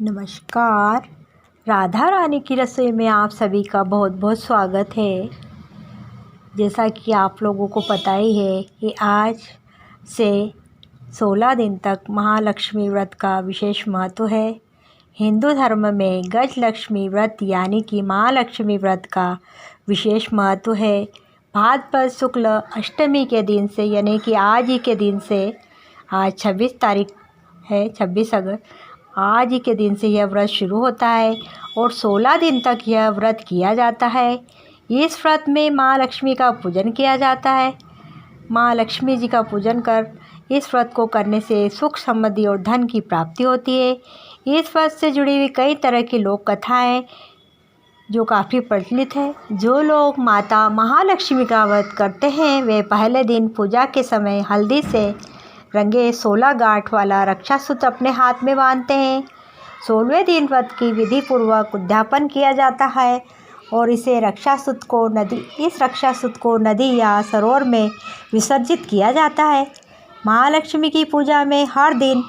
नमस्कार। राधा रानी की रसोई में आप सभी का बहुत बहुत स्वागत है। जैसा कि आप लोगों को पता ही है कि आज से 16 दिन तक महालक्ष्मी व्रत का विशेष महत्व है। हिंदू धर्म में गजलक्ष्मी व्रत यानी कि महालक्ष्मी व्रत का विशेष महत्व है। भाद्रपद शुक्ल अष्टमी के दिन से यानी कि आज ही के दिन से, आज 26 तारीख है, 26 अगस्त, आज ही के दिन से यह व्रत शुरू होता है और 16 दिन तक यह व्रत किया जाता है। इस व्रत में माँ लक्ष्मी का पूजन किया जाता है। माँ लक्ष्मी जी का पूजन कर इस व्रत को करने से सुख समृद्धि और धन की प्राप्ति होती है। इस व्रत से जुड़ी हुई कई तरह की लोक कथाएँ जो काफ़ी प्रचलित है। जो लोग माता महालक्ष्मी का व्रत करते हैं वे पहले दिन पूजा के समय हल्दी से रंगे 16 गांठ वाला रक्षासूत्र अपने हाथ में बांधते हैं। 16वें दिन व्रत की विधि पूर्वक उद्यापन किया जाता है और इस रक्षासूत्र को नदी या सरोवर में विसर्जित किया जाता है। महालक्ष्मी की पूजा में हर दिन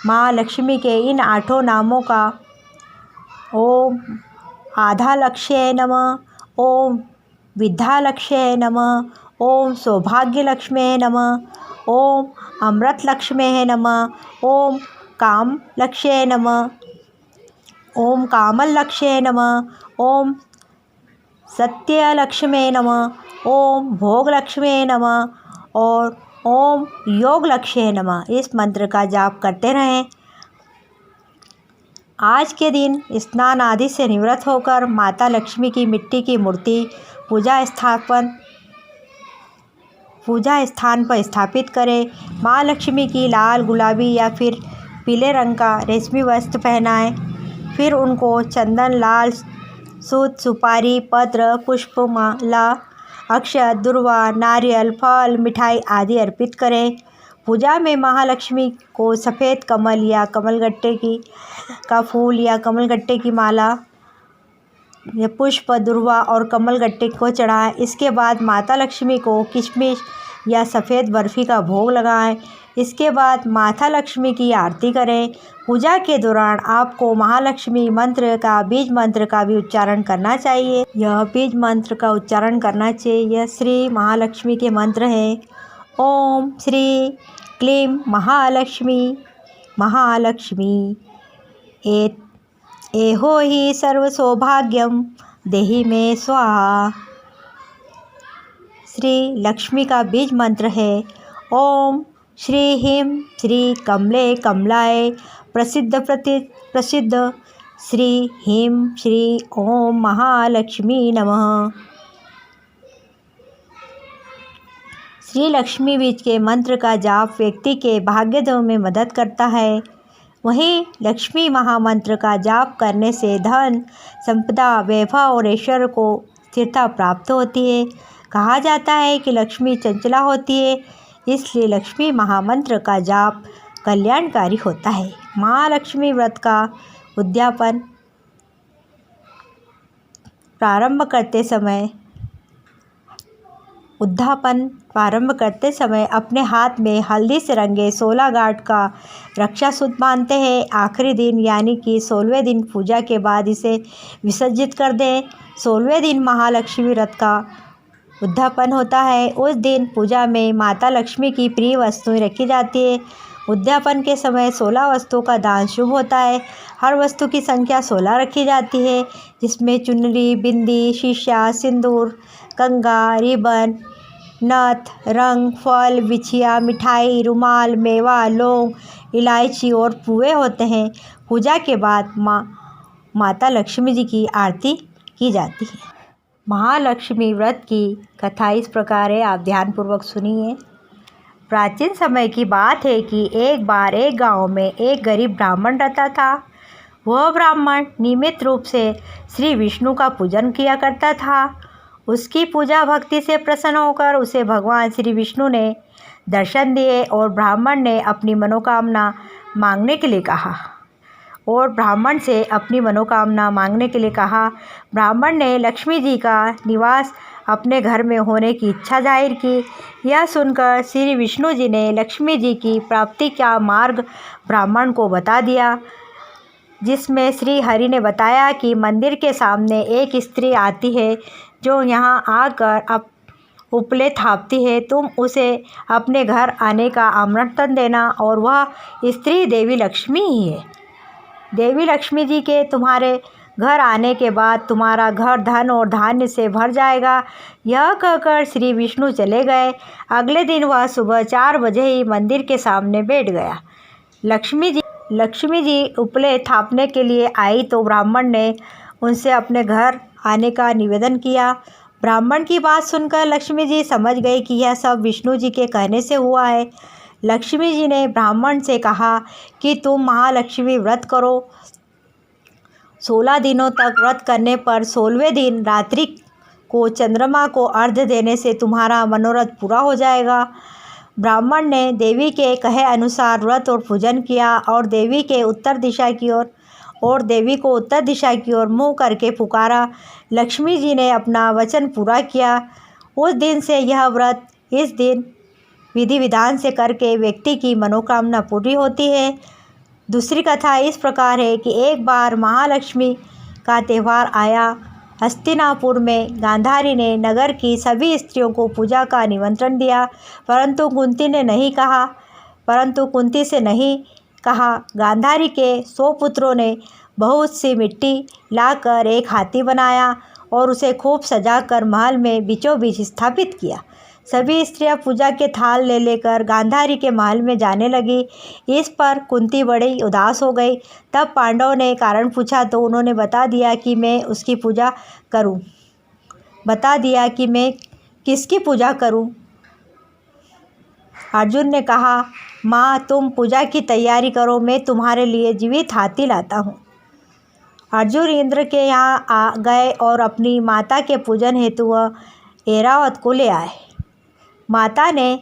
माँ लक्ष्मी के इन 8 नामों का ओम आधालक्ष्म्यै नमः, ओम विद्यालक्ष्म्यै नमः, ओम सौभाग्यलक्ष्म्यै नमः, ओम अमृतलक्ष्म्यै नमः, ओम कामलक्ष्म्यै नमः, ओम कामलक्ष्म्यै नमः, ओम सत्यलक्ष्म्यै नमः, ओम भोगलक्ष्म्यै नमः और ओम योगलक्ष्म्यै नमः। इस मंत्र का जाप करते रहें। आज के दिन स्नान आदि से निवृत्त होकर माता लक्ष्मी की मिट्टी की मूर्ति पूजा स्थान पर स्थापित करें। माँ लक्ष्मी की लाल, गुलाबी या फिर पीले रंग का रेशमी वस्त्र पहनाएं। फिर उनको चंदन, लाल सूत, सुपारी, पत्र, पुष्पमाला, अक्षत, दुर्वा, नारियल, फल, मिठाई आदि अर्पित करें। पूजा में महालक्ष्मी को सफ़ेद कमल या कमलगट्टे का फूल या कमलगट्टे की माला या पुष्प, दुर्वा और कमलगट्टे को चढ़ाएं। इसके बाद माता लक्ष्मी को किशमिश या सफ़ेद बर्फ़ी का भोग लगाएं। इसके बाद माता लक्ष्मी की आरती करें। पूजा के दौरान आपको महालक्ष्मी मंत्र का बीज मंत्र का भी उच्चारण करना चाहिए। यह बीज मंत्र का उच्चारण करना चाहिए। यह श्री महालक्ष्मी के मंत्र हैं। ओम श्री क्लीं महालक्ष्मी महालक्ष्मी एहो हि सर्व सौभाग्यम देहि मे स्वाहा। श्री लक्ष्मी का बीज मंत्र है ओम श्री ह्रीं श्री कमले कमलाय प्रसिद्ध श्री ह्रीं श्री ओम महालक्ष्मी नमः। श्री लक्ष्मी बीज के मंत्र का जाप व्यक्ति के भाग्योदय में मदद करता है। वहीं लक्ष्मी महामंत्र का जाप करने से धन, संपदा, वैभव और ऐश्वर्य को स्थिरता प्राप्त होती है। कहा जाता है कि लक्ष्मी चंचला होती है, इसलिए लक्ष्मी महामंत्र का जाप कल्याणकारी होता है। महालक्ष्मी व्रत का उद्यापन प्रारंभ करते समय अपने हाथ में हल्दी से रंगे 16 गांठ का रक्षासूत्र बांधते हैं। आखिरी दिन यानी कि 16वें दिन पूजा के बाद इसे विसर्जित कर दें। 16वें दिन महालक्ष्मी व्रत का उद्यापन होता है। उस दिन पूजा में माता लक्ष्मी की प्रिय वस्तुएं रखी जाती है। उद्यापन के समय 16 वस्तुओं का दान शुभ होता है। हर वस्तु की संख्या 16 रखी जाती है, जिसमें चुनरी, बिंदी, शीशा, सिंदूर, कंगा, रिबन, नथ, रंग, फल, बिछिया, मिठाई, रुमाल, मेवा, लौंग, इलायची और पुए होते हैं। पूजा के बाद माता लक्ष्मी जी की आरती की जाती है। महालक्ष्मी व्रत की कथा इस प्रकार है, आप ध्यानपूर्वक सुनिए। प्राचीन समय की बात है कि एक बार एक गांव में एक गरीब ब्राह्मण रहता था। वह ब्राह्मण नियमित रूप से श्री विष्णु का पूजन किया करता था। उसकी पूजा भक्ति से प्रसन्न होकर उसे भगवान श्री विष्णु ने दर्शन दिए और ब्राह्मण ने अपनी मनोकामना मांगने के लिए कहा। ब्राह्मण ने लक्ष्मी जी का निवास अपने घर में होने की इच्छा जाहिर की। यह सुनकर श्री विष्णु जी ने लक्ष्मी जी की प्राप्ति का मार्ग ब्राह्मण को बता दिया। जिसमें श्री हरि ने बताया कि मंदिर के सामने एक स्त्री आती है जो यहाँ आकर अब उपले थापती है। तुम उसे अपने घर आने का आमंत्रण देना और वह स्त्री देवी लक्ष्मी ही है। देवी लक्ष्मी जी के तुम्हारे घर आने के बाद तुम्हारा घर धन और धान्य से भर जाएगा। यह कहकर श्री विष्णु चले गए। अगले दिन वह सुबह 4 बजे ही मंदिर के सामने बैठ गया। लक्ष्मी जी उपले थापने के लिए आई तो ब्राह्मण ने उनसे अपने घर आने का निवेदन किया। ब्राह्मण की बात सुनकर लक्ष्मी जी समझ गई कि यह सब विष्णु जी के कहने से हुआ है। लक्ष्मी जी ने ब्राह्मण से कहा कि तुम महालक्ष्मी व्रत करो। 16 दिनों तक व्रत करने पर 16वें दिन रात्रि को चंद्रमा को अर्घ्य देने से तुम्हारा मनोरथ पूरा हो जाएगा। ब्राह्मण ने देवी के कहे अनुसार व्रत और पूजन किया और देवी को उत्तर दिशा की ओर मुँह करके पुकारा। लक्ष्मी जी ने अपना वचन पूरा किया। उस दिन से यह व्रत इस दिन विधि विधान से करके व्यक्ति की मनोकामना पूरी होती है। दूसरी कथा इस प्रकार है कि एक बार महालक्ष्मी का त्यौहार आया। हस्तिनापुर में गांधारी ने नगर की सभी स्त्रियों को पूजा का निमंत्रण दिया, परंतु कुंती से नहीं कहा। गांधारी के 100 पुत्रों ने बहुत सी मिट्टी लाकर एक हाथी बनाया और उसे खूब सजाकर महल में बीचों बीच स्थापित किया। सभी स्त्रियां पूजा के थाल ले लेकर गांधारी के महल में जाने लगी। इस पर कुंती बड़ी उदास हो गई। तब पांडवों ने कारण पूछा तो उन्होंने बता दिया कि मैं किसकी पूजा करूं। अर्जुन ने कहा, माँ तुम पूजा की तैयारी करो, मैं तुम्हारे लिए जीवित हाथी लाता हूँ। अर्जुन इंद्र के यहाँ आ गए और अपनी माता के पूजन हेतु वह ऐरावत को ले आए। माता ने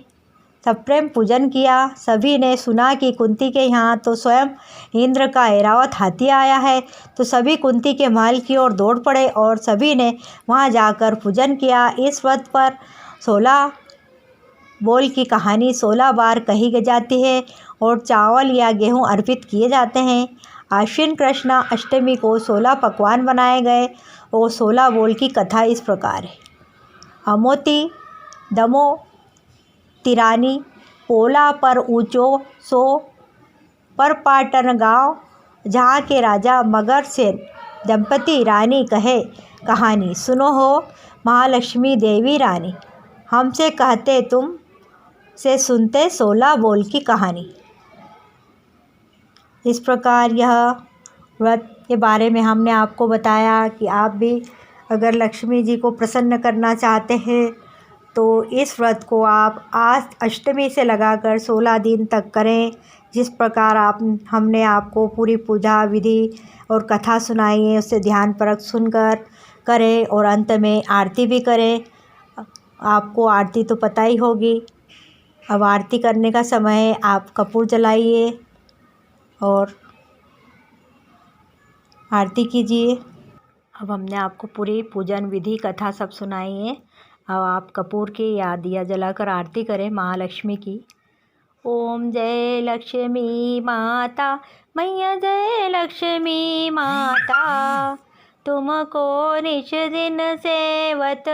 सप्रेम पूजन किया। सभी ने सुना कि कुंती के यहाँ तो स्वयं इंद्र का ऐरावत हाथी आया है, तो सभी कुंती के महल की ओर दौड़ पड़े और सभी ने वहाँ जाकर पूजन किया। इस व्रत पर 16 बोल की कहानी 16 बार कही जाती है और चावल या गेहूँ अर्पित किए जाते हैं। आश्विन कृष्ण अष्टमी को 16 पकवान बनाए गए और 16 बोल की कथा इस प्रकार है। अमोती दमो तिरानी पोला पर ऊँचो सो पर पाटन गाँव, जहाँ के राजा मगर सेन दंपति रानी कहे कहानी। सुनो हो महालक्ष्मी देवी रानी, हमसे कहते तुम से सुनते 16 बोल की कहानी। इस प्रकार यह व्रत के बारे में हमने आपको बताया कि आप भी अगर लक्ष्मी जी को प्रसन्न करना चाहते हैं तो इस व्रत को आप आज अष्टमी से लगाकर 16 दिन तक करें। जिस प्रकार हमने आपको पूरी पूजा विधि और कथा सुनाई है उससे ध्यानपूर्वक सुनकर करें और अंत में आरती भी करें। आपको आरती तो पता ही होगी। अब आरती करने का समय है, आप कपूर जलाइए और आरती कीजिए। अब हमने आपको पूरी पूजन विधि कथा सब सुनाई है। अब आप कपूर की या दिया जलाकर आरती करें महालक्ष्मी की। ओम जय लक्ष्मी माता, मैया जय लक्ष्मी माता, तुमको निज दिन सेवत,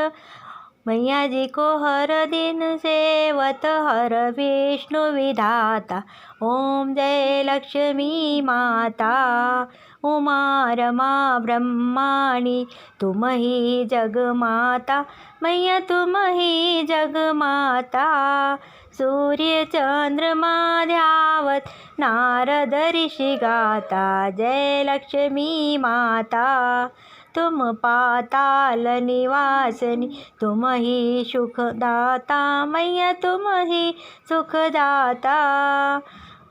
मैया जी को हर दिन सेवत, हर विष्णु विधाता। ओम जय लक्ष्मी माता, उमा रमा ब्रह्माणी, तुम ही जग माता, मैया तुम ही जग माता। सूर्य चंद्रमा ध्यावत, नारद ऋषि गाता, जय लक्ष्मी माता। तुम पाताल निवासनी, तुम ही सुखदाता, मैया तुम ही सुखदाता।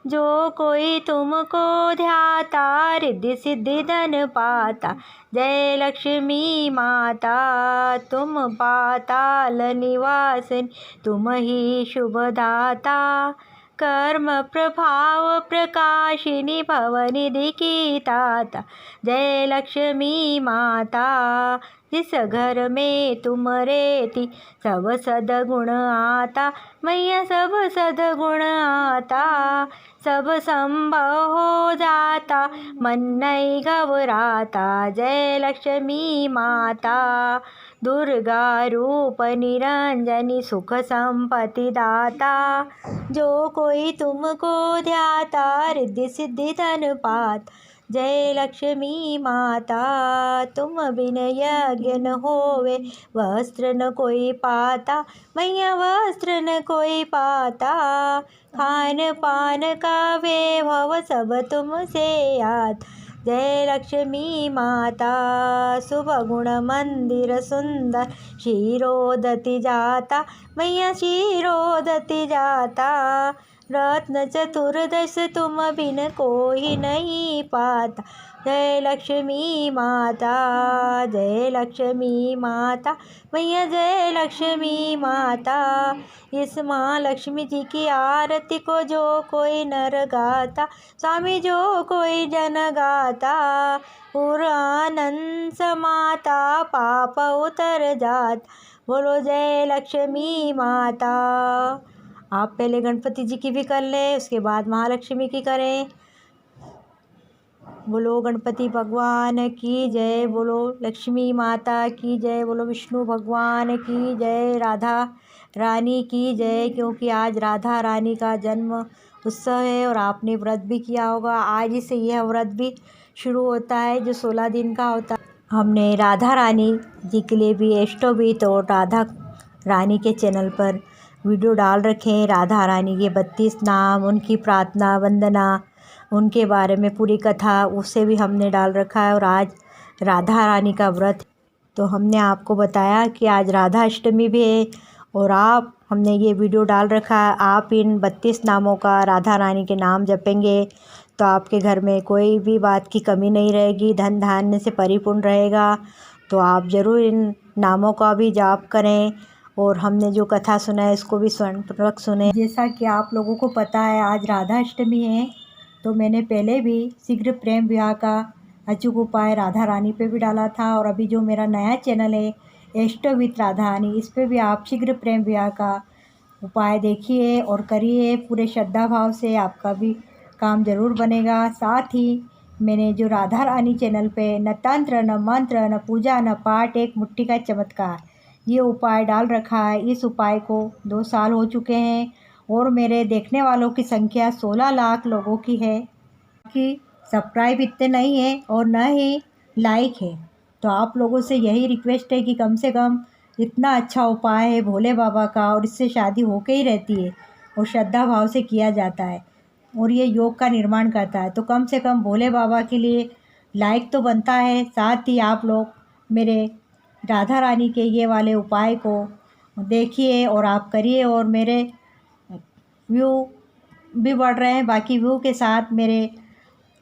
जो कोई तुमको ध्याता, रिद्धि सिद्धि धन पाता, जय लक्ष्मी माता। तुम पाताल निवासिनी, तुम ही शुभदाता, कर्म प्रभाव प्रकाशिनी, भवनिधि की दाता, जय लक्ष्मी माता। जिस घर में तुम रहती सब सद्गुण आता, मैया सब सद्गुण आता। सब संभव हो जाता, मन नहीं घबराता, जय लक्ष्मी माता। दुर्गा रूप निरंजनी सुख संपत्ति दाता, जो कोई तुमको ध्याता रिद्धि सिद्धि धन पात। जय लक्ष्मी माता। तुम बिन यज्ञ न होवे, वस्त्र न कोई पाता, मैया वस्त्र न कोई पाता। खान पान का वैभव सब तुमसे याद, जय लक्ष्मी माता। शुभ गुण मंदिर सुंदर क्षीरोदति जाता, मैया क्षीरोदति जाता। रत्न चतुर्दश तुम बिन कोई नहीं पाता, जय लक्ष्मी माता। जय लक्ष्मी माता, मैया जय लक्ष्मी माता। इस माँ लक्ष्मी जी की आरती को जो कोई नर गाता, स्वामी जो कोई जन गाता, पूर्ण आनंद समाता, पाप उतर जात। बोलो जय लक्ष्मी माता। आप पहले गणपति जी की भी कर लें, उसके बाद महालक्ष्मी की करें। बोलो गणपति भगवान की जय, बोलो लक्ष्मी माता की जय, बोलो विष्णु भगवान की जय, राधा रानी की जय। क्योंकि आज राधा रानी का जन्म उत्सव है और आपने व्रत भी किया होगा। आज ही से यह व्रत भी शुरू होता है जो 16 दिन का होता है। हमने राधा रानी जी के लिए भी अष्टोभित और राधा रानी के चैनल पर वीडियो डाल रखे हैं। राधा रानी के 32 नाम, उनकी प्रार्थना वंदना, उनके बारे में पूरी कथा, उसे भी हमने डाल रखा है। और आज राधा रानी का व्रत, तो हमने आपको बताया कि आज राधा अष्टमी भी है और हमने ये वीडियो डाल रखा है। आप इन 32 नामों का, राधा रानी के नाम जपेंगे तो आपके घर में कोई भी बात की कमी नहीं रहेगी, धन धान्य से परिपूर्ण रहेगा। तो आप ज़रूर इन नामों का भी जाप करें और हमने जो कथा सुना है इसको भी स्वर्णपूर्वक सुने। जैसा कि आप लोगों को पता है आज राधा अष्टमी है, तो मैंने पहले भी शीघ्र प्रेम विवाह का अचूक उपाय राधा रानी पे भी डाला था। और अभी जो मेरा नया चैनल है अष्टोभित राधा रानी, इस पर भी आप शीघ्र प्रेम विवाह का उपाय देखिए और करिए पूरे श्रद्धा भाव से, आपका भी काम जरूर बनेगा। साथ ही मैंने जो राधा रानी चैनल पे न तंत्र न मंत्र न पूजा न पाठ, एक मुट्ठी का चमत्कार, ये उपाय डाल रखा है। इस उपाय को 2 साल हो चुके हैं और मेरे देखने वालों की संख्या 16 लाख लोगों की है। कि सब्सक्राइब इतने नहीं है और न ही लाइक है, तो आप लोगों से यही रिक्वेस्ट है कि कम से कम, इतना अच्छा उपाय है भोले बाबा का और इससे शादी होके ही रहती है और श्रद्धा भाव से किया जाता है और ये योग का निर्माण करता है, तो कम से कम भोले बाबा के लिए लाइक तो बनता है। साथ ही आप लोग मेरे राधा रानी के ये वाले उपाय को देखिए और आप करिए और मेरे व्यू भी बढ़ रहे हैं। बाकी व्यू के साथ मेरे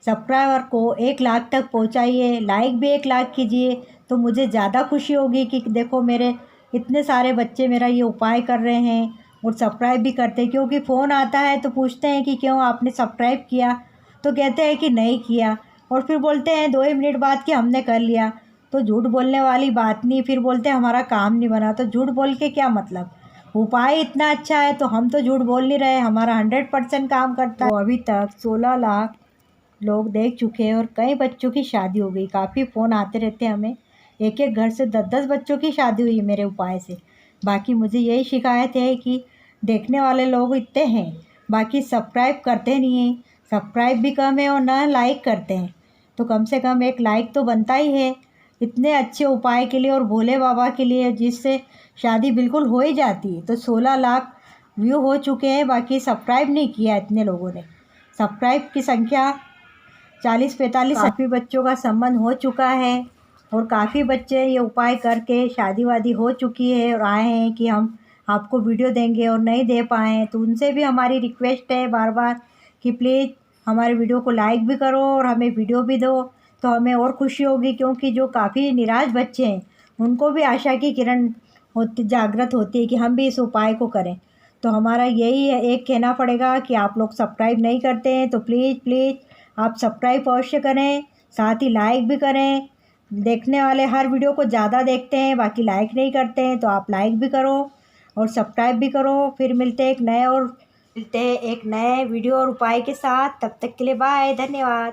सब्सक्राइबर को 1 लाख तक पहुंचाइए, लाइक भी 1 लाख कीजिए, तो मुझे ज़्यादा खुशी होगी कि देखो मेरे इतने सारे बच्चे मेरा ये उपाय कर रहे हैं और सब्सक्राइब भी करते हैं। क्योंकि फ़ोन आता है तो पूछते हैं कि क्यों आपने सब्सक्राइब किया, तो कहते हैं कि नहीं किया और फिर बोलते हैं 2 ही मिनट बाद कि हमने कर लिया। तो झूठ बोलने वाली बात नहीं, फिर बोलते हैं हमारा काम नहीं बना। तो झूठ बोल के क्या मतलब, उपाय इतना अच्छा है तो हम तो झूठ बोल नहीं रहे, हमारा 100% काम करता है। तो अभी तक 16 लाख लोग देख चुके हैं और कई बच्चों की शादी हो गई। काफ़ी फ़ोन आते रहते हैं हमें, एक घर से 10-10 बच्चों की शादी हुई मेरे उपाय से। बाकी मुझे यही शिकायत है कि देखने वाले लोग इतने हैं, बाकी सब्सक्राइब करते नहीं हैं, सब्सक्राइब भी कम है और ना लाइक करते हैं। तो कम से कम 1 लाइक तो बनता ही है इतने अच्छे उपाय के लिए और भोले बाबा के लिए, जिससे शादी बिल्कुल हो ही जाती है। तो 16 लाख व्यू हो चुके हैं, बाकी सब्सक्राइब नहीं किया इतने लोगों ने। सब्सक्राइब की संख्या 40-45। काफ़ी बच्चों का संबंध हो चुका है और काफ़ी बच्चे ये उपाय करके शादी वादी हो चुकी है और आए हैं कि हम आपको वीडियो देंगे और नहीं दे पाए हैं। तो उनसे भी हमारी रिक्वेस्ट है बार बार कि प्लीज़ हमारे वीडियो को लाइक भी करो और हमें वीडियो भी दो, तो हमें और खुशी होगी। क्योंकि जो काफ़ी निराश बच्चे हैं उनको भी आशा की किरण जागृत होती है कि हम भी इस उपाय को करें। तो हमारा यही है, एक कहना पड़ेगा कि आप लोग सब्सक्राइब नहीं करते हैं तो प्लीज़ आप सब्सक्राइब अवश्य करें, साथ ही लाइक भी करें। देखने वाले हर वीडियो को ज़्यादा देखते हैं, बाकी लाइक नहीं करते हैं। तो आप लाइक भी करो और सब्सक्राइब भी करो। फिर मिलते हैं एक नए वीडियो और उपाय के साथ। तब तक के लिए बाय, धन्यवाद।